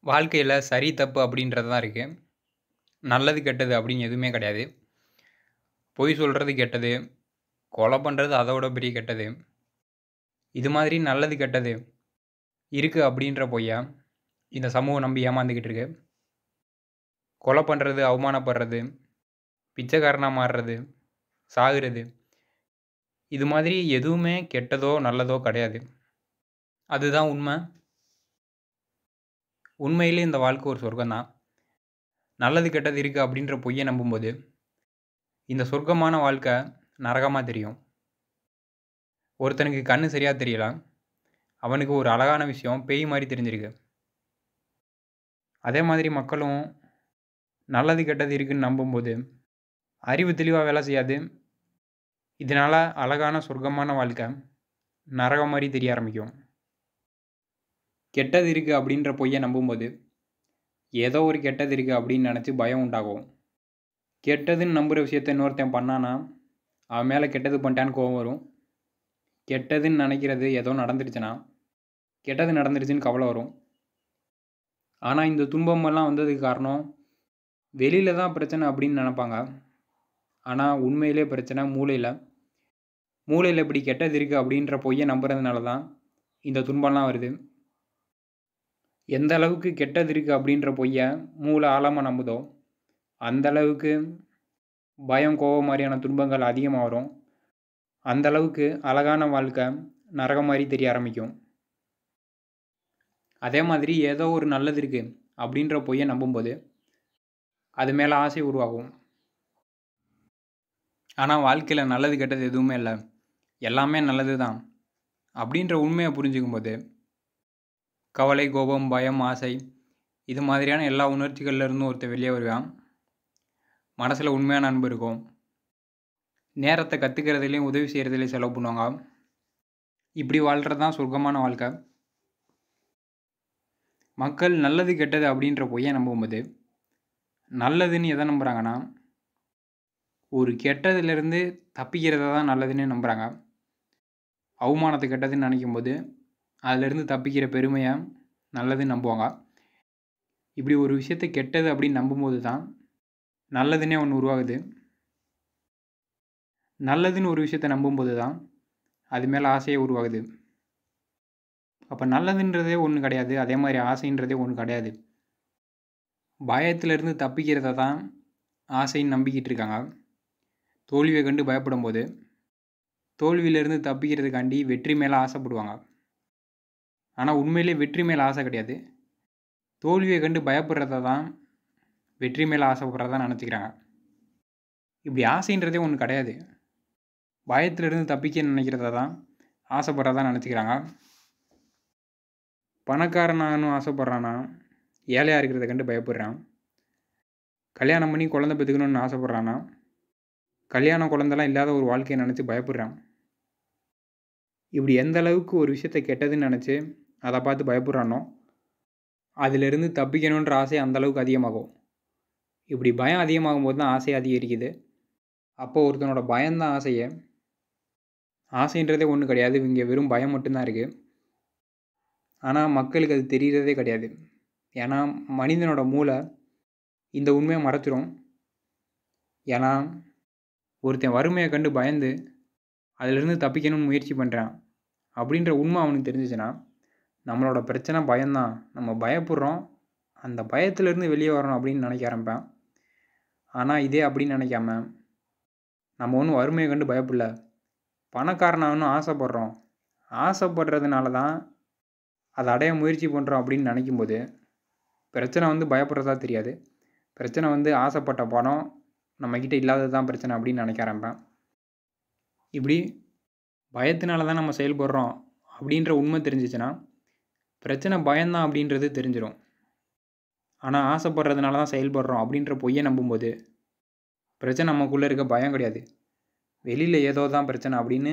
வாழ்க்கையில சரி, தப்பு அப்படின்றது தான் இருக்கு. நல்லது, கெட்டது அப்படின்னு எதுவுமே கிடையாது. பொய் சொல்றது கெட்டது, கொலை பண்றது அதோட பெரிய கெட்டது. இது மாதிரி நல்லது, கெட்டது இருக்கு அப்படின்ற பொய்ய இந்த சமூகம் நம்பி ஏமாந்துகிட்டு இருக்கு. கொலை பண்றது, அவமானப்படுறது, பிச்சைக்காரனா மாறுறது, சாகுறது இது மாதிரி எதுவுமே கெட்டதோ, நல்லதோ கிடையாது. அதுதான் உண்ம. உண்மையிலே இந்த வாழ்க்கை ஒரு சொர்க்கம் தான். நல்லது, கெட்டது இருக்கு அப்படின்ற பொய்ய நம்பும்போது, இந்த சொர்க்கமான வாழ்க்கை நரகமா தெரியும். ஒருத்தனுக்கு கண்ணு சரியா தெரியல. அவனுக்கு ஒரு அழகான விஷயம் பேய் மாரி தெரிஞ்சிருக்கு. அதே மாதிரி மக்களும் நல்லது, கெட்டது இருக்குன்னு நம்பும்போது, அறிவு தெளிவா வேலை செய்யாது. இதனால அழகான சொர்க்கமான வாழ்க்கை நரகம் மாரி தெரிய ஆரம்பிக்கும். கெட்டது இருக்கு அப்படின்ற பொய்ய நம்பும்போது, ஏதோ ஒரு கெட்டது இருக்கு அப்படின்னு நெனச்சு பயம் உண்டாகும். கெட்டதுன்னு நம்புற விஷயத்த இன்னொருத்தன் பண்ணானா, அவன் மேல கெட்டது பண்ணிட்டான்னு கோவம் வரும். கெட்டதுன்னு நெனைக்கிறது ஏதோ நடந்துருச்சுன்னா, கெட்டது நடந்துருச்சுன்னு கவலை வரும். ஆனா இந்த துன்பமெல்லாம் வந்ததுக்கு காரணம், வெளியில தான் பிரச்சனை அப்படின்னு நெனப்பாங்க. ஆனா உண்மையிலே பிரச்சனை மூளையில. மூளையில இப்படி கெட்டது இருக்கு அப்படின்ற பொய்ய நம்புறதுனால தான் இந்த துன்பம்லாம் வருது. எந்த அளவுக்கு கெட்டது இருக்கு அப்படின்ற பொய்ய மூளை ஆழமா நம்புதோ, அந்த அளவுக்கு பயம், கோவம் மாரியான துன்பங்கள் அதிகமா வரும். அந்த அளவுக்கு அழகான வாழ்க்கை நரகம் மாரி தெரிய ஆரம்பிக்கும். அதே மாதிரி ஏதோ ஒரு நல்லது இருக்கு அப்படின்ற பொய்ய நம்பும்போது, அது மேல ஆசை உருவாகும். ஆனா வாழ்க்கையில நல்லது, கெட்டது எதுவுமே இல்ல. எல்லாமே நல்லது தான். அப்படின்ற உண்மைய புரிஞ்சுக்கும்போது, கவலை, கோபம், பயம், ஆசை இது மாதிரியான எல்லா உணர்ச்சிகள்ல இருந்தும் ஒருத்தன் வெளியே வருவான். மனசுல உண்மையான அன்பு இருக்கும். நேரத்த கத்துக்கிறதுலயும், உதவி செய்றதுலயும் செலவு பண்ணுவாங்க. இப்படி வாழ்றது தான் சொர்க்கமான வாழ்க்கை. மக்கள் நல்லது, கெட்டது அப்படின்ற பொய்ய நம்பும்போது, நல்லதுன்னு எத நம்புறாங்கன்னா, ஒரு கெட்டதிலிருந்து தப்பிக்கிறத தான் நல்லதுன்னு நம்புறாங்க. அவமானத்த கெட்டதுன்னு நெனைக்கும்போது, அதிலிருந்து தப்பிக்கிற பெருமைய நல்லதுன்னு நம்புவாங்க. இப்படி ஒரு விஷயத்த கெட்டது அப்படின்னு நம்பும்போது தான், நல்லதுன்னே ஒண்ணு உருவாகுது. நல்லதுன்னு ஒரு விஷயத்த நம்பும்போது தான், அது மேல ஆசையே உருவாகுது. அப்ப நல்லதுன்றதே ஒண்ணு கிடையாது. அதே மாரி ஆசைன்றதே ஒண்ணு கிடையாது. பயத்திலிருந்து தப்பிக்கிறத தான் ஆசைன்னு நம்பிக்கிட்டு இருக்காங்க. தோல்விய கண்டு பயப்படும்போது, தோல்வியிலிருந்து தப்பிக்கிறதுக்காண்டி வெற்றி மேல ஆசைப்படுவாங்க. ஆனா உண்மையிலேயே வெற்றி மேல ஆசை கிடையாது. தோல்விய கண்டு பயப்படுறத தான் வெற்றி மேல ஆசைப்படுறதா நெனச்சுக்கிறாங்க. இப்படி ஆசைன்றதே ஒண்ணு கிடையாது. பயத்திலிருந்து தப்பிக்க நினைக்கிறத தான் ஆசைப்படுறதா நெனச்சுக்கிறாங்க. பணக்காரன் ஆகணும்னு ஆசைப்படுறானா, ஏழையா இருக்கிறத கண்டு பயப்படுறான். கல்யாணம் பண்ணி குழந்தை பெத்துக்கணும்னு ஆசைப்படுறானா, கல்யாணம் குழந்தைலாம் இல்லாத ஒரு வாழ்க்கைய நெனச்சு பயப்படுறான். இப்படி எந்த அளவுக்கு ஒரு விஷயத்த கெட்டதுன்னு நெனச்சு, அத பார்த்து பயப்படுறானோ, அதிலிருந்து தப்பிக்கணுன்ற ஆசை அந்த அளவுக்கு அதிகமாகும். இப்படி பயம் அதிகமாகும்போது தான் ஆசை அதிகரிக்குது. அப்போ ஒருத்தனோட பயம் தான் ஆசைய. ஆசைன்றதே ஒண்ணு கிடையாது. இங்க வெறும் பயம் மட்டும் தான் இருக்கு. ஆனா மக்களுக்கு அது தெரியறதே கிடையாது. ஏன்னா மனிதனோட மூளை இந்த உண்மைய மறைச்சிரும். ஏன்னா ஒருத்தன் வறுமைய கண்டு பயந்து, அதிலிருந்து தப்பிக்கணும்னு முயற்சி பண்றான். அப்படின்ற உண்மை அவனுக்கு தெரிஞ்சுச்சுன்னா, நம்மளோட பிரச்சனை பயம் தான். நம்ம பயப்படுறோம். அந்த பயத்திலிருந்து வெளியே வரணும் அப்படின்னு நினைக்க ஆரம்பிப்பான். ஆனா இதே அப்படின்னு நினைக்காம, நம்ம ஒண்ணும் வறுமைய கண்டு பயப்படல. பணக்காரன் ஆகணும்னு ஆசைப்படுறோம். ஆசைப்படுறதுனால தான் அத அடைய முயற்சி பண்றோம் அப்படின்னு நினைக்கும்போது, பிரச்சனை வந்து பயப்படுறதா தெரியாது. பிரச்சனை வந்து ஆசைப்பட்ட பணம் நம்மகிட்ட இல்லாதது தான் பிரச்சனை அப்படின்னு நினைக்க ஆரம்பிப்பேன். இப்படி பயத்தினால தான் நம்ம செயல்படுறோம் அப்படின்ற உண்மை தெரிஞ்சுச்சுன்னா, பிரச்சனை பயம் தான் அப்படின்றது தெரிஞ்சிரும். ஆனா ஆசைப்படுறதுனால தான் செயல்படுறோம் அப்படின்ற பொய்ய நம்பும்போது, பிரச்சனை நமக்குள்ள இருக்க பயம் கிடையாது. வெளியில ஏதோ தான் பிரச்சனை அப்படின்னு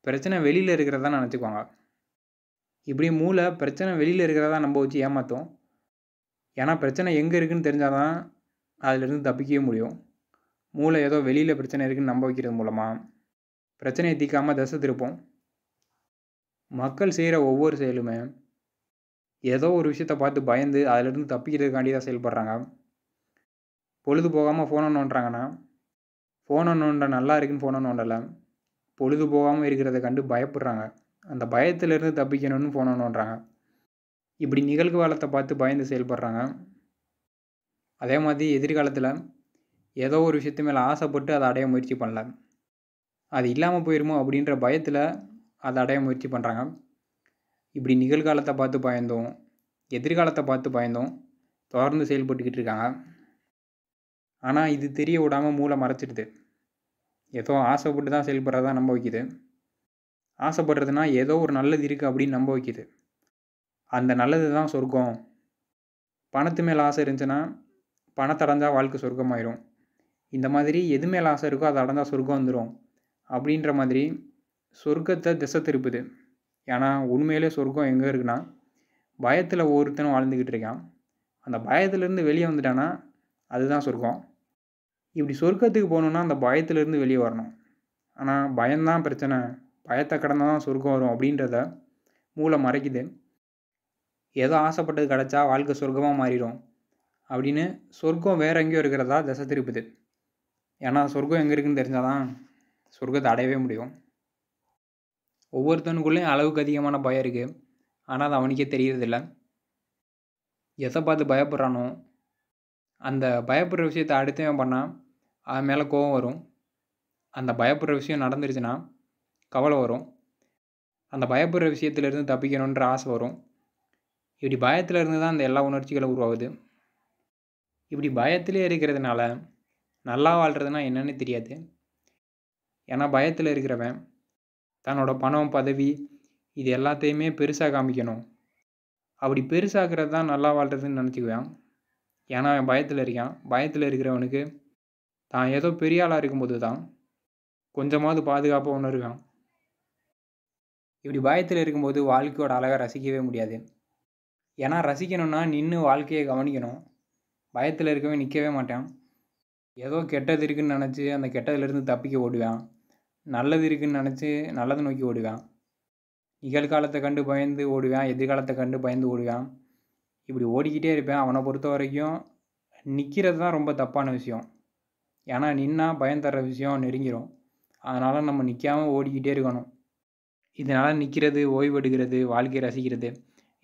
பிரச்சனை வெளியில இருக்கிறதா நினச்சுக்குவாங்க. இப்படி மூளை பிரச்சனை வெளியில இருக்கிறதா நம்ப வச்சு ஏமாத்தும். ஏன்னா பிரச்சனை எங்கே இருக்குன்னு தெரிஞ்சா தான் அதிலிருந்து தப்பிக்கவே முடியும். மூளை ஏதோ வெளியில பிரச்சனை இருக்குன்னு நம்ப வைக்கிறது மூலமா பிரச்சனையை தீர்க்காம திசை திருப்பும். மக்கள் செய்கிற ஒவ்வொரு செயலுமே ஏதோ ஒரு விஷயத்த பார்த்து பயந்து அதிலிருந்து தப்பிக்கிறதுக்காண்டி தான் செயல்படுறாங்க. பொழுது போகாமல் ஃபோனை நோண்டுறாங்கன்னா, ஃபோனை நோண்ட நல்லா இருக்குன்னு ஃபோனை நோண்டலை, பொழுது போகாமல் இருக்கிறத கண்டு பயப்படுறாங்க. அந்த பயத்திலிருந்து தப்பிக்கணும்னு ஃபோனை நோண்டுறாங்க. இப்படி நிகழ்காலத்தை பார்த்து பயந்து செயல்படுறாங்க. அதே மாதிரி எதிர்காலத்தில் ஏதோ ஒரு விஷயத்து மேலே ஆசைப்பட்டு அதை அடைய முயற்சி பண்ணல. அது இல்லாமல் போயிருமோ அப்படின்ற பயத்தில் அதை அடைய முயற்சி பண்ணுறாங்க. இப்படி நிகழ்காலத்தை பார்த்து பயந்தோம், எதிர்காலத்தை பார்த்து பயந்தோம் தொடர்ந்து செயல்பட்டுக்கிட்டு இருக்காங்க. ஆனால் இது தெரிய விடாமல் மூளை மறைச்சிடுது. ஏதோ ஆசைப்பட்டு தான் செயல்படுறதா நம்ப வைக்குது. ஆசைப்படுறதுனா ஏதோ ஒரு நல்லது இருக்குது அப்படின்னு நம்ப வைக்குது. அந்த நல்லது தான் சொர்க்கம். பணத்து மேலே ஆசை இருந்துச்சுன்னா பணத்தை அடைஞ்சால் வாழ்க்கை சொர்க்கமாயிரும். இந்த மாதிரி எது மேலே ஆசை இருக்கோ அதை அடைஞ்சால் சொர்க்கம் வந்துடும் அப்படின்ற மாதிரி சொர்க்கத்தை திசை திருப்புது. ஏன்னா உண்மையிலே சொர்க்கம் எங்கே இருக்குன்னா பயத்தில் ஒவ்வொருத்தனும் வாழ்ந்துக்கிட்டு இருக்கான். அந்த பயத்திலேருந்து வெளியே வந்துட்டான்னா அதுதான் சொர்க்கம். இப்படி சொர்க்கத்துக்கு போகணுன்னா அந்த பயத்திலேருந்து வெளியே வரணும். ஆனால் பயம்தான் பிரச்சனை, பயத்தை கடந்தால் தான் சொர்க்கம் வரும் அப்படின்றத மூளை மறைக்குது. ஏதோ ஆசைப்பட்டது கிடச்சா வாழ்க்கை சொர்க்கமாக மாறிடும் அப்படின்னு சொர்க்கம் வேறு எங்கேயோ இருக்கிறதா திசை திருப்புது. ஏன்னா சொர்க்கம் எங்கே இருக்குன்னு தெரிஞ்சால் தான் சொர்க்கத்தை அடையவே முடியும். ஒவ்வொருத்தனுக்குள்ளேயும் அளவுக்கு அதிகமான பயம் இருக்குது. ஆனால் அது அவனுக்கே தெரியறதில்ல. எதை பார்த்து பயப்படுறானோ அந்த பயப்படுற விஷயத்தை அடுத்தவன் பண்ணால் அவன் மேலே கோபம் வரும். அந்த பயப்படுற விஷயம் நடந்துருச்சுன்னா கவலை வரும். அந்த பயப்படுற விஷயத்துலேருந்து தப்பிக்கணுன்ற ஆசை வரும். இப்படி பயத்தில் இருந்து தான் அந்த எல்லா உணர்ச்சிகளும் உருவாகுது. இப்படி பயத்திலே இருக்கிறதுனால நல்லா வாழ்கிறதுனா என்னன்னு தெரியாது. ஏன்னா பயத்தில் இருக்கிறவன் தன்னோட பணம், பதவி இது எல்லாத்தையுமே பெருசாக காமிக்கணும். அப்படி பெருசாகிறது தான் நல்லா வாழ்கிறதுன்னு நினச்சிக்குவேன். ஏன்னா அவன் பயத்தில் இருக்கான். பயத்தில் இருக்கிறவனுக்கு தான் ஏதோ பெரிய ஆளாக இருக்கும்போது தான் கொஞ்சமாவது பாதுகாப்பாக உணர்வான். இப்படி பயத்தில் இருக்கும்போது வாழ்க்கையோட அழகை ரசிக்கவே முடியாது. ஏன்னா ரசிக்கணும்னா நின்று வாழ்க்கையை கவனிக்கணும். பயத்தில் இருக்கவே நிற்கவே மாட்டான். ஏதோ கெட்டது இருக்குதுன்னு நினச்சி அந்த கெட்டதுலேருந்து தப்பிக்க ஓடுவான். நல்லது இருக்குதுன்னு நினச்சி நல்லதை நோக்கி ஓடுவான். நிகழ்காலத்தை கண்டு பயந்து ஓடுவான், எதிர்காலத்தை கண்டு பயந்து ஓடுவான். இப்படி ஓடிக்கிட்டே இருப்பேன். அவனை பொறுத்த வரைக்கும் நிற்கிறது தான் ரொம்ப தப்பான விஷயம். ஏன்னா நின்னா பயம் தர்ற விஷயம் நெருங்கிடும். அதனால் நம்ம நிற்காமல் ஓடிக்கிட்டே இருக்கணும். இதனால் நிற்கிறது, ஓய்வு எடுக்கிறது, வாழ்க்கையை ரசிக்கிறது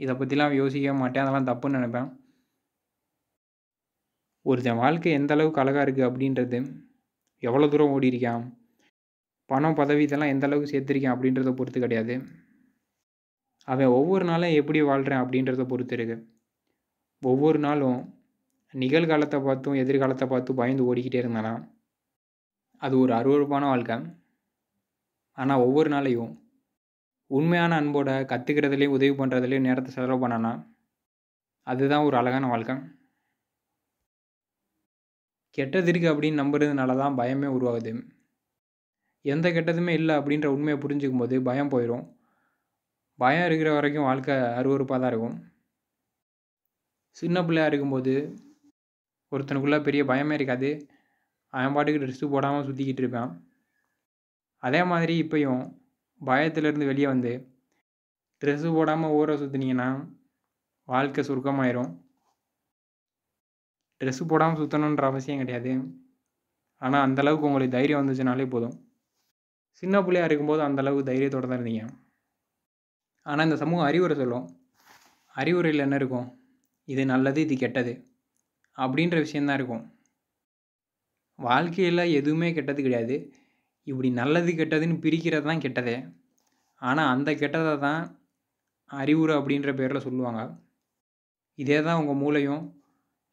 இதை பற்றிலாம் யோசிக்கவே மாட்டேன். அதெல்லாம் தப்புன்னு நினைப்பேன். ஒருத்தன் வாழ்க்கை எந்த அளவுக்கு அழகாக இருக்குது அப்படின்றது, எவ்வளோ தூரம் ஓடிருக்கான், பணம், பதவி இதெல்லாம் எந்த அளவுக்கு சேர்த்துருக்கான் அப்படின்றத பொறுத்து கிடையாது. அவன் ஒவ்வொரு நாளும் எப்படி வாழ்கிறான் அப்படின்றத பொறுத்து இருக்குது. ஒவ்வொரு நாளும் நிகழ்காலத்தை பார்த்தும் எதிர்காலத்தை பார்த்தும் பயந்து ஓடிக்கிட்டே இருந்தானா அது ஒரு அருவருப்பான வாழ்க்கை. ஆனால் ஒவ்வொரு நாளையும் உண்மையான அன்போட கற்றுக்கிறதுலேயும் உதவி பண்ணுறதுலேயும் நேரத்தை செலவு பண்ணானா அதுதான் ஒரு அழகான வாழ்க்கை. கெட்டது இருக்குது அப்படின்னு நம்புறதுனால தான் பயமே உருவாகுது. எந்த கெட்டதுமே இல்லை அப்படின்ற உண்மையை புரிஞ்சுக்கும் போது பயம் போயிடும். பயம் இருக்கிற வரைக்கும் வாழ்க்கை அருவருப்பாக தான் இருக்கும். சின்ன பிள்ளையாக இருக்கும்போது ஒருத்தனுக்குள்ளே பெரிய பயமே இருக்காது. அவன் பாட்டுக்கு ட்ரெஸ்ஸு போடாமல் சுற்றிக்கிட்டு இருப்பான். அதே மாதிரி இப்போயும் பயத்திலேருந்து வெளியே வந்து ட்ரெஸ்ஸு போடாமல் ஊரை சுற்றினீங்கன்னா வாழ்க்கை சுருக்கமாயிரும். ட்ரெஸ்ஸு போடாமல் சுற்றணுன்ற அவசியம் கிடையாது. ஆனால் அந்தளவுக்கு உங்களுக்கு தைரியம் வந்துச்சுனாலே போதும். சின்ன பிள்ளையாக இருக்கும்போது அந்தளவுக்கு தைரியத்தோடு தான் இருந்தீங்க. ஆனால் இந்த சமூகம் அறிவுரை சொல்லும். அறிவுரையில் என்ன இருக்கும்? இது நல்லது, இது கெட்டது அப்படின்ற விஷயந்தான் இருக்கும். வாழ்க்கையில் எதுவுமே கெட்டது கிடையாது. இப்படி நல்லது கெட்டதுன்னு பிரிக்கிறது தான் கெட்டதே. ஆனால் அந்த கெட்டதை தான் அறிவுரை அப்படின்ற பேரில் சொல்லுவாங்க. இதே தான் உங்கள் மூளையும்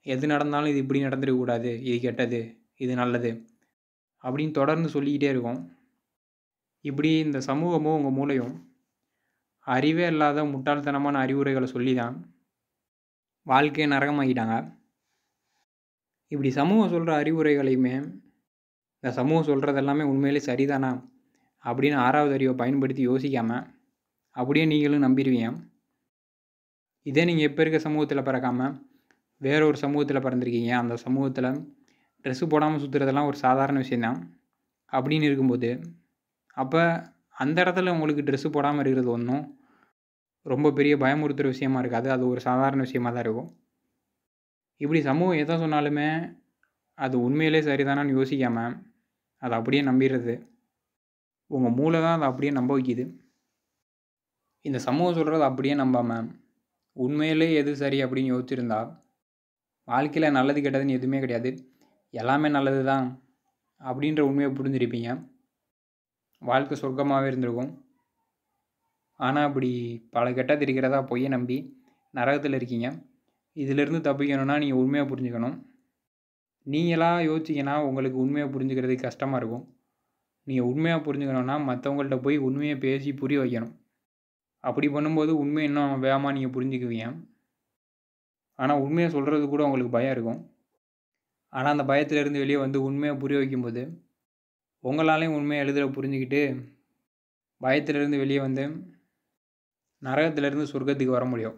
எது நடந்தாலும் இது இப்படி நடந்துடக்கூடாது, இது கெட்டது, இது நல்லது அப்படின்னு தொடர்ந்து சொல்லிக்கிட்டே இருக்கும். இப்படி இந்த சமூகமும் உங்கள் மூளையும் அறிவே இல்லாத முட்டாள்தனமான அறிவுரைகளை சொல்லி தான் வாழ்க்கையை நரகமாக்கிட்டாங்க. இப்படி சமூகம் சொல்கிற அறிவுரைகளையுமே இந்த சமூகம் சொல்கிறது எல்லாமே உண்மையிலே சரிதானா அப்படின்னு 6வது அறிவை பயன்படுத்தி யோசிக்காமல் அப்படியே நீங்களும் நம்பிடுவீங்க. இதே நீங்கள் இப்போ இருக்க சமூகத்தில் பிறக்காமல் வேற ஒரு சமூகத்தில் பிறந்திருக்கீங்க. அந்த சமூகத்தில் ட்ரெஸ்ஸு போடாமல் சுற்றுறதெல்லாம் ஒரு சாதாரண விஷயந்தான் அப்படின்னு இருக்கும்போது அப்போ அந்த இடத்துல உங்களுக்கு ட்ரெஸ்ஸு போடாமல் இருக்கிறது ஒன்றும், ரொம்ப பெரிய பயமுறுத்துகிற விஷயமா இருக்காது. அது ஒரு சாதாரண விஷயமா தான் இருக்கும். இப்படி சமூகம் எதை சொன்னாலுமே அது உண்மையிலே சரிதானான்னு யோசிக்காம, அத அப்படியே நம்பிறது. உங்க மூளை தான் அத அப்படியே நம்ப வைக்குது. இந்த சமூகம் சொல்றத அப்படியே நம்பாம, உண்மையிலே எது சரி அப்படின்னு யோசிச்சிருந்தா, வாழ்க்கையில நல்லது கெட்டதுன்னு எதுவுமே கிடையாது. எல்லாமே நல்லது தான் அப்படின்ற உண்மைய புரிஞ்சிருப்பீங்க. வாழ்க்கை சொர்க்கமாவே இருந்திருக்கும். ஆனா அப்படி பல கெட்டது இருக்கிறதா பொய்ய நம்பி நரகத்தில இருக்கீங்க. இதிலிருந்து தப்பிக்கணும்னா நீங்க உண்மைய புரிஞ்சுக்கணும். நீங்களா யோசிச்சீங்கன்னா, உங்களுக்கு உண்மைய புரிஞ்சுக்கிறதுக்கு கஷ்டமா இருக்கும். நீங்க உண்மையா புரிஞ்சுக்கணும்னா, மத்தவங்கள்ட்ட போய் உண்மைய பேசி புரிய வைக்கணும். அப்படி பண்ணும்போது உண்மைய இன்னும் வேகமா நீங்க புரிஞ்சுக்குவீங்க. ஆனா உண்மைய சொல்றதுக்கு கூட உங்களுக்கு பயம் இருக்கும். ஆனா அந்த பயத்திலிருந்து வெளிய வந்து உண்மைய புரிய வைக்கும்போது, உங்களாலயும் உண்மைய எளிதில புரிஞ்சுக்கிட்டு, பயத்திலிருந்து வெளிய வந்து நரகத்திலிருந்து சொர்க்கத்துக்கு வர முடியும்.